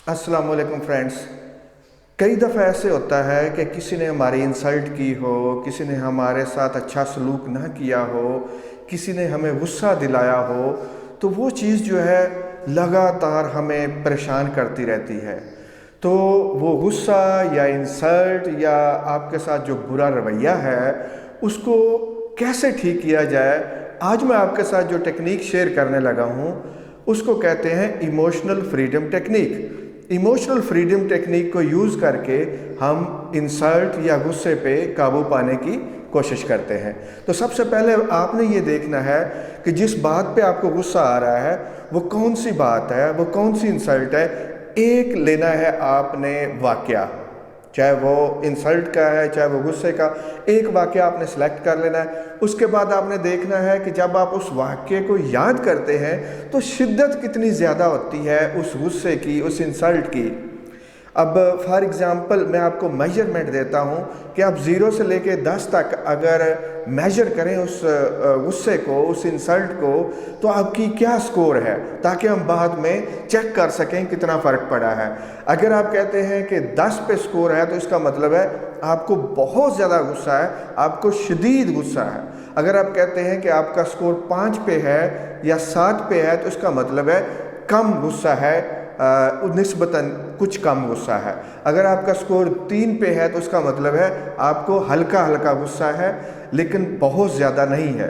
अस्सलाम वालेकुम फ्रेंड्स। कई दफ़ा ऐसे होता है कि किसी ने हमारी इंसल्ट की हो, किसी ने हमारे साथ अच्छा सलूक ना किया हो, किसी ने हमें गुस्सा दिलाया हो, तो वो चीज़ जो है लगातार हमें परेशान करती रहती है। तो वो गुस्सा या इंसल्ट या आपके साथ जो बुरा रवैया है उसको कैसे ठीक किया जाए, आज मैं आपके साथ जो टेक्निक शेयर करने लगा हूँ उसको कहते हैं emotional freedom technique. Emotional freedom technique को यूज़ करके हम इंसल्ट या गुस्से पे काबू पाने की कोशिश करते हैं। तो सबसे पहले आपने ये देखना है कि जिस बात पे आपको गुस्सा आ रहा है वो कौन सी बात है, वो कौन सी इंसल्ट है। एक लेना है आपने वाकया, चाहे वो इंसल्ट का है चाहे वो गुस्से का, एक वाकया आपने सेलेक्ट कर लेना है। उसके बाद आपने देखना है कि जब आप उस वाकये को याद करते हैं तो शिद्दत कितनी ज़्यादा होती है उस गुस्से की, उस इंसल्ट की। अब फॉर एग्ज़ाम्पल मैं आपको मेजरमेंट देता हूँ कि आप 0 से लेके 10 तक अगर मेजर करें उस गुस्से को, उस इंसल्ट को, तो आपकी क्या स्कोर है, ताकि हम बाद में चेक कर सकें कितना फ़र्क पड़ा है। अगर आप कहते हैं कि 10 पे स्कोर है तो इसका मतलब है आपको बहुत ज़्यादा गुस्सा है, आपको शदीद गुस्सा है। अगर आप कहते हैं कि आपका स्कोर 5 पे है या 7 पे है तो इसका मतलब है कम गुस्सा है, निस्बतन कुछ कम गुस्सा है। अगर आपका स्कोर 3 पे है तो उसका मतलब है आपको हल्का हल्का गुस्सा है लेकिन बहुत ज़्यादा नहीं है।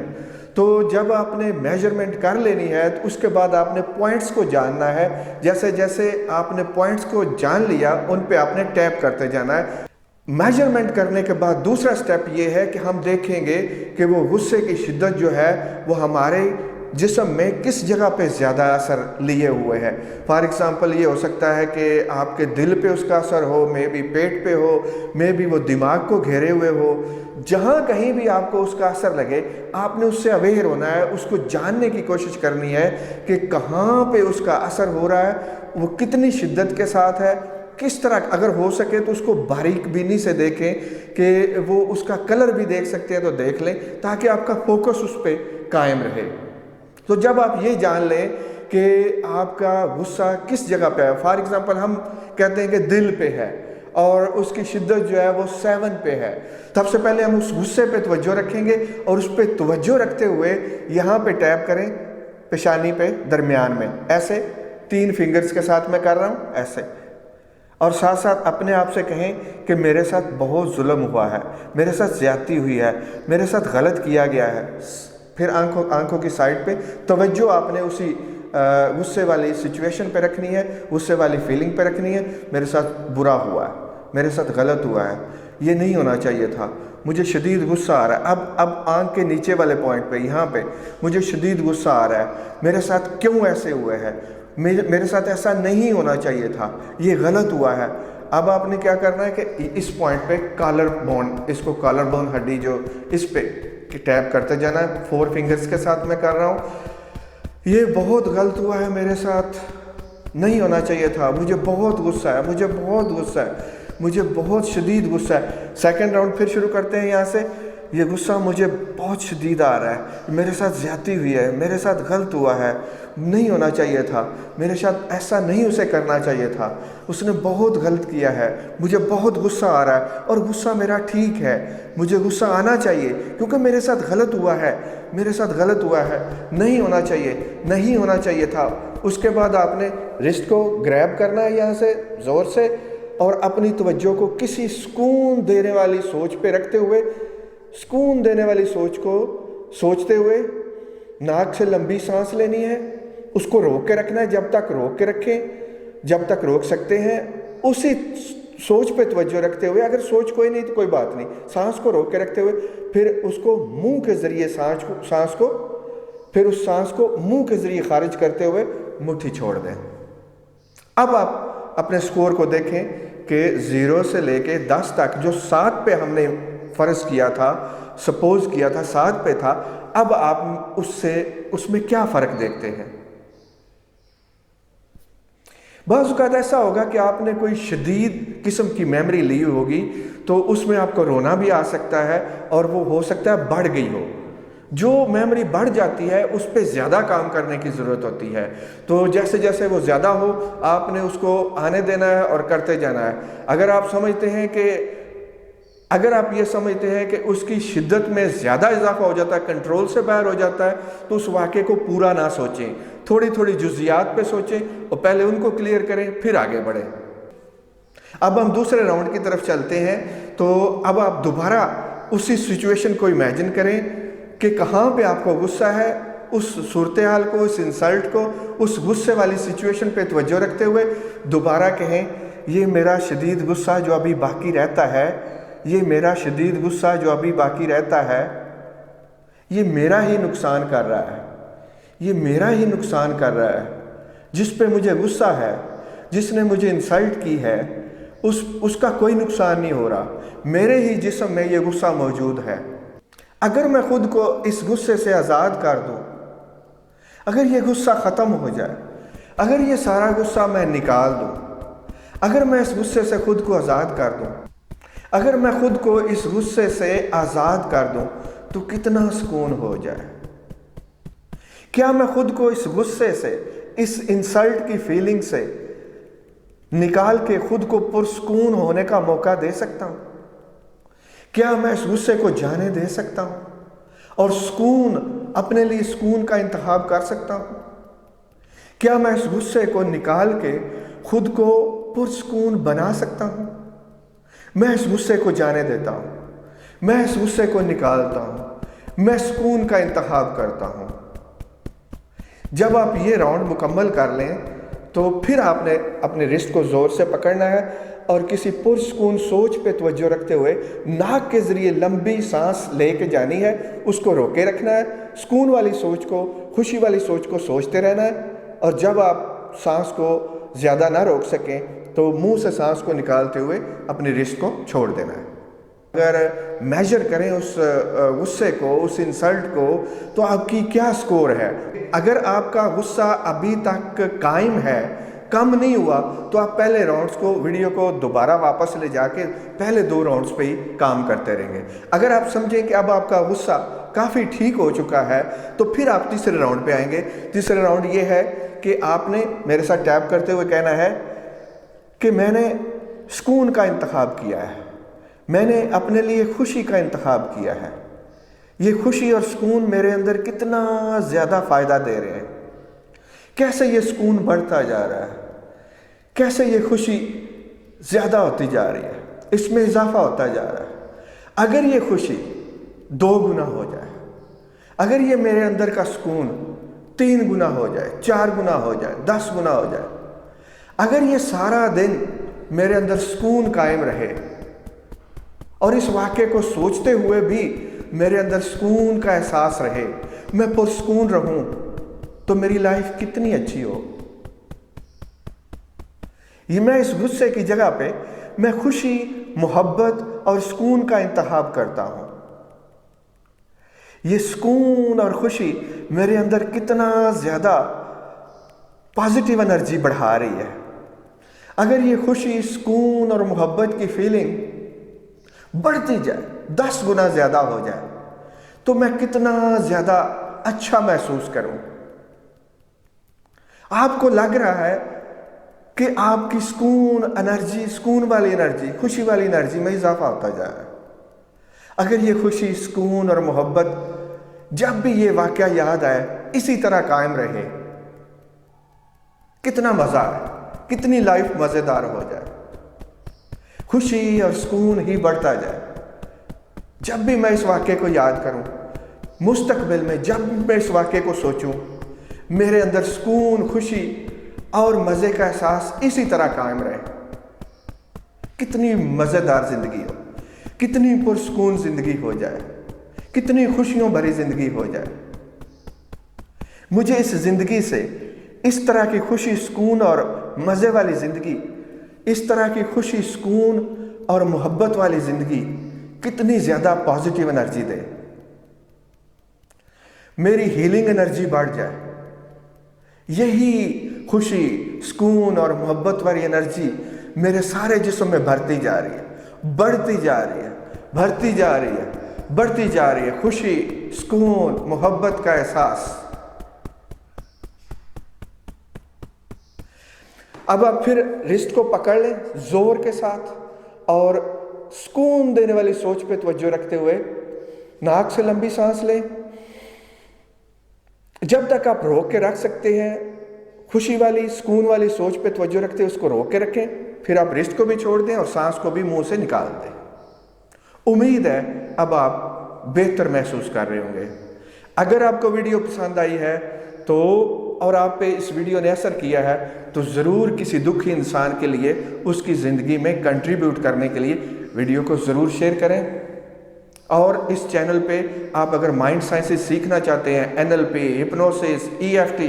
तो जब आपने मेजरमेंट कर लेनी है तो उसके बाद आपने पॉइंट्स को जानना है। जैसे जैसे आपने पॉइंट्स को जान लिया उन पे आपने टैप करते जाना है। मेजरमेंट करने के बाद दूसरा स्टेप ये है कि हम देखेंगे कि वो गुस्से की शिद्दत जो है वो हमारे जिस्म में किस जगह पे ज़्यादा असर लिए हुए है। फॉर एग्ज़ाम्पल ये हो सकता है कि आपके दिल पे उसका असर हो, मे बी पेट पे हो, मे बी वो दिमाग को घेरे हुए हो। जहाँ कहीं भी आपको उसका असर लगे आपने उससे अवेयर होना है, उसको जानने की कोशिश करनी है कि कहाँ पे उसका असर हो रहा है, वो कितनी शिद्दत के साथ है, किस तरह। अगर हो सके तो उसको बारीक बीनी से देखें कि वो उसका कलर भी देख सकते हैं तो देख लें, ताकि आपका फोकस उस पर कायम रहे। तो जब आप ये जान लें कि आपका गुस्सा किस जगह पे है, फॉर एग्ज़ाम्पल हम कहते हैं कि दिल पे है और उसकी शिद्दत जो है वो 7 पे है, सबसे पहले हम उस गुस्से पे तवज्जो रखेंगे और उस पे तवज्जो रखते हुए यहाँ पे टैप करें पेशानी पे दरमियान में, ऐसे 3 फिंगर्स के साथ मैं कर रहा हूँ ऐसे, और साथ साथ अपने आप से कहें कि मेरे साथ बहुत जुल्म हुआ है, मेरे साथ ज़्यादती हुई है, मेरे साथ गलत किया गया है। फिर आंखों की साइड पे तवज्जो आपने उसी गुस्से वाली सिचुएशन पे रखनी है, गुस्से वाली फीलिंग पे रखनी है। मेरे साथ बुरा हुआ है, मेरे साथ गलत हुआ है, ये नहीं होना चाहिए था, मुझे शदीद गुस्सा आ रहा है। अब आंख के नीचे वाले पॉइंट पे, यहाँ पे मुझे शदीद गुस्सा आ रहा है, मेरे साथ क्यों ऐसे हुए हैं, मेरे साथ ऐसा नहीं होना चाहिए था, ये गलत हुआ है। अब आपने क्या करना है कि इस पॉइंट पे कॉलर बोन, इसको कॉलर बोन हड्डी जो इस पे टैप करते जाना है, 4 फिंगर्स के साथ मैं कर रहा हूँ। ये बहुत गलत हुआ है, मेरे साथ नहीं होना चाहिए था, मुझे बहुत गुस्सा है, मुझे बहुत गुस्सा है, मुझे बहुत शदीद गुस्सा है। सेकंड राउंड फिर शुरू करते हैं यहाँ से। ये गुस्सा मुझे बहुत शदीद आ रहा है, मेरे साथ ज़्यादती हुई है, मेरे साथ गलत हुआ है, नहीं होना चाहिए था, मेरे साथ ऐसा नहीं उसे करना चाहिए था, उसने बहुत गलत किया है, मुझे बहुत गुस्सा आ रहा है। और गुस्सा मेरा ठीक है, मुझे गुस्सा आना चाहिए क्योंकि मेरे साथ गलत हुआ है, मेरे साथ गलत हुआ है, नहीं होना चाहिए, नहीं होना चाहिए था। उसके बाद आपने रिस्ट को ग्रैब करना है यहाँ से ज़ोर से, और अपनी तवज्जो को किसी सुकून देने वाली सोच पे रखते हुए, सुकून देने वाली सोच को सोचते हुए नाक से लंबी सांस लेनी है, उसको रोक के रखना है, जब तक रोक के रखें, जब तक रोक सकते हैं उसी सोच पे तवज्जो रखते हुए। अगर सोच कोई नहीं तो कोई बात नहीं, सांस को रोक के रखते हुए फिर उसको मुंह के ज़रिए सांस को फिर उस सांस को मुंह के ज़रिए खारिज करते हुए मुट्ठी छोड़ दें। अब आप अपने स्कोर को देखें कि 0 से लेके 10 तक, जो 7 पे हमने फ़र्ज़ किया था, सपोज़ किया था 7 पे था, अब आप उसमें क्या फ़र्क देखते हैं। बाज़ औक़ात ऐसा होगा कि आपने कोई शदीद किस्म की मेमोरी ली होगी तो उसमें आपको रोना भी आ सकता है और वो हो सकता है बढ़ गई हो। جو میموری بڑھ جاتی ہے اس پہ زیادہ کام کرنے کی ضرورت ہوتی ہے. تو جیسے جیسے وہ زیادہ ہو آپ نے اس کو آنے دینا ہے اور کرتے جانا ہے. اگر آپ یہ سمجھتے ہیں کہ اس کی شدت میں زیادہ اضافہ ہو جاتا ہے، کنٹرول سے باہر ہو جاتا ہے، تو اس واقعے کو پورا نہ سوچیں، تھوڑی تھوڑی جزیات پہ سوچیں اور پہلے ان کو کلیئر کریں پھر آگے بڑھیں. اب ہم دوسرے راؤنڈ کی طرف چلتے ہیں. تو اب آپ دوبارہ اسی سچویشن کو امیجن کریں کہ کہاں پہ آپ کو غصہ ہے، اس صورتحال کو، اس انسلٹ کو، اس غصے والی سچویشن پہ توجہ رکھتے ہوئے دوبارہ کہیں یہ میرا شدید غصہ جو ابھی باقی رہتا ہے، یہ میرا شدید غصہ جو ابھی باقی رہتا ہے، یہ میرا ہی نقصان کر رہا ہے، یہ میرا ہی نقصان کر رہا ہے. جس پہ مجھے غصہ ہے، جس نے مجھے انسلٹ کی ہے، اس کا کوئی نقصان نہیں ہو رہا، میرے ہی جسم میں یہ غصہ موجود ہے. اگر میں خود کو اس غصے سے آزاد کر دوں، اگر یہ غصہ ختم ہو جائے، اگر یہ سارا غصہ میں نکال دوں، اگر میں اس غصے سے خود کو آزاد کر دوں، اگر میں خود کو اس غصے سے آزاد کر دوں تو کتنا سکون ہو جائے. کیا میں خود کو اس غصے سے، اس انسلٹ کی فیلنگ سے نکال کے خود کو پرسکون ہونے کا موقع دے سکتا ہوں؟ کیا میں اس غصے کو جانے دے سکتا ہوں اور اپنے لیے سکون کا انتخاب کر سکتا ہوں؟ کیا میں اس غصے کو نکال کے خود کو پرسکون بنا سکتا ہوں؟ میں اس غصے کو جانے دیتا ہوں، میں اس غصے کو نکالتا ہوں، میں سکون کا انتخاب کرتا ہوں. جب آپ یہ راؤنڈ مکمل کر لیں تو پھر آپ نے اپنے رسٹ کو زور سے پکڑنا ہے اور کسی پرسکون سوچ پہ توجہ رکھتے ہوئے ناک کے ذریعے لمبی سانس لے کے جانی ہے، اس کو روکے رکھنا ہے، سکون والی سوچ کو، خوشی والی سوچ کو سوچتے رہنا ہے. اور جب آپ سانس کو زیادہ نہ روک سکیں تو منہ سے سانس کو نکالتے ہوئے اپنی رسٹ کو چھوڑ دینا ہے. اگر میجر کریں اس غصے کو، اس انسلٹ کو، تو آپ کی کیا سکور ہے؟ اگر آپ کا غصہ ابھی تک قائم ہے، کم نہیں ہوا، تو آپ پہلے راؤنڈز کو، ویڈیو کو دوبارہ واپس لے جا کے پہلے 2 راؤنڈز پہ ہی کام کرتے رہیں گے. اگر آپ سمجھیں کہ اب آپ کا غصہ کافی ٹھیک ہو چکا ہے تو پھر آپ تیسرے راؤنڈ پہ آئیں گے. تیسرا راؤنڈ یہ ہے کہ آپ نے میرے ساتھ ٹیپ کرتے ہوئے کہنا ہے کہ میں نے سکون کا انتخاب کیا ہے، میں نے اپنے لیے خوشی کا انتخاب کیا ہے. یہ خوشی اور سکون میرے اندر کتنا زیادہ فائدہ دے رہے ہیں، کیسے یہ سکون بڑھتا جا رہا ہے، کیسے یہ خوشی زیادہ ہوتی جا رہی ہے، اس میں اضافہ ہوتا جا رہا ہے. اگر یہ خوشی 2 گنا ہو جائے، اگر یہ میرے اندر کا سکون 3 گنا ہو جائے، 4 گنا ہو جائے، 10 گنا ہو جائے، اگر یہ سارا دن میرے اندر سکون قائم رہے اور اس واقعے کو سوچتے ہوئے بھی میرے اندر سکون کا احساس رہے، میں پرسکون رہوں، تو میری لائف کتنی اچھی ہو. یہ میں اس غصے کی جگہ پہ میں خوشی، محبت اور سکون کا انتخاب کرتا ہوں. یہ سکون اور خوشی میرے اندر کتنا زیادہ پازیٹیو انرجی بڑھا رہی ہے. اگر یہ خوشی، سکون اور محبت کی فیلنگ بڑھتی جائے، 10 گنا زیادہ ہو جائے، تو میں کتنا زیادہ اچھا محسوس کروں. آپ کو لگ رہا ہے کہ آپ کی سکون والی انرجی، خوشی والی انرجی میں اضافہ ہوتا جا رہا ہے. اگر یہ خوشی، سکون اور محبت جب بھی یہ واقعہ یاد آئے اسی طرح قائم رہے، کتنا مزہ ہے، کتنی لائف مزیدار ہو جائے، خوشی اور سکون ہی بڑھتا جائے. جب بھی میں اس واقعے کو یاد کروں، مستقبل میں جب میں اس واقعے کو سوچوں، میرے اندر سکون، خوشی اور مزے کا احساس اسی طرح قائم رہے. کتنی مزیدار زندگی ہو، کتنی پرسکون زندگی ہو جائے، کتنی خوشیوں بھری زندگی ہو جائے. مجھے اس زندگی سے، اس طرح کی خوشی، سکون اور مزے والی زندگی، اس طرح کی خوشی، سکون اور محبت والی زندگی کتنی زیادہ پازیٹیو انرجی دے. میری ہیلنگ انرجی بڑھ جائے. یہی خوشی، سکون اور محبت والی انرجی میرے سارے جسم میں بھرتی جا رہی ہے، بڑھتی جا رہی ہے، بڑھتی جا رہی ہے، بڑھتی جا رہی ہے. خوشی، सुकून, मोहब्बत का एहसास। अब आप फिर रिस्ट को पकड़ लें जोर के साथ और सुकून देने वाली सोच पे तवज्जो रखते हुए नाक से लंबी सांस लें। जब तक आप रोक के रख सकते हैं, खुशी वाली सुकून वाली सोच पे तवज्जो रखते हुए उसको रोक के रखें। फिर आप रिस्ट को भी छोड़ दें और सांस को भी मुंह से निकाल दें। उम्मीद है अब आप बेहतर महसूस कर रहे होंगे। अगर आपको वीडियो पसंद आई है तो और आप पे इस वीडियो ने असर किया है तो ज़रूर किसी दुखी इंसान के लिए उसकी ज़िंदगी में कंट्रीब्यूट करने के लिए वीडियो को ज़रूर शेयर करें। और इस चैनल पे आप अगर माइंड साइंसेस सीखना चाहते हैं, NLP, हिप्नोसिस, EFT,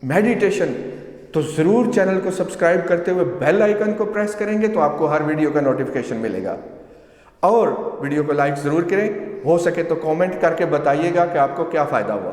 मेडिटेशन, तो ज़रूर चैनल को सब्सक्राइब करते हुए बेल आइकन को प्रेस करेंगे तो आपको हर वीडियो का नोटिफिकेशन मिलेगा। और वीडियो को लाइक ज़रूर करें, हो सके तो कमेंट करके बताइएगा कि आपको क्या फ़ायदा हुआ।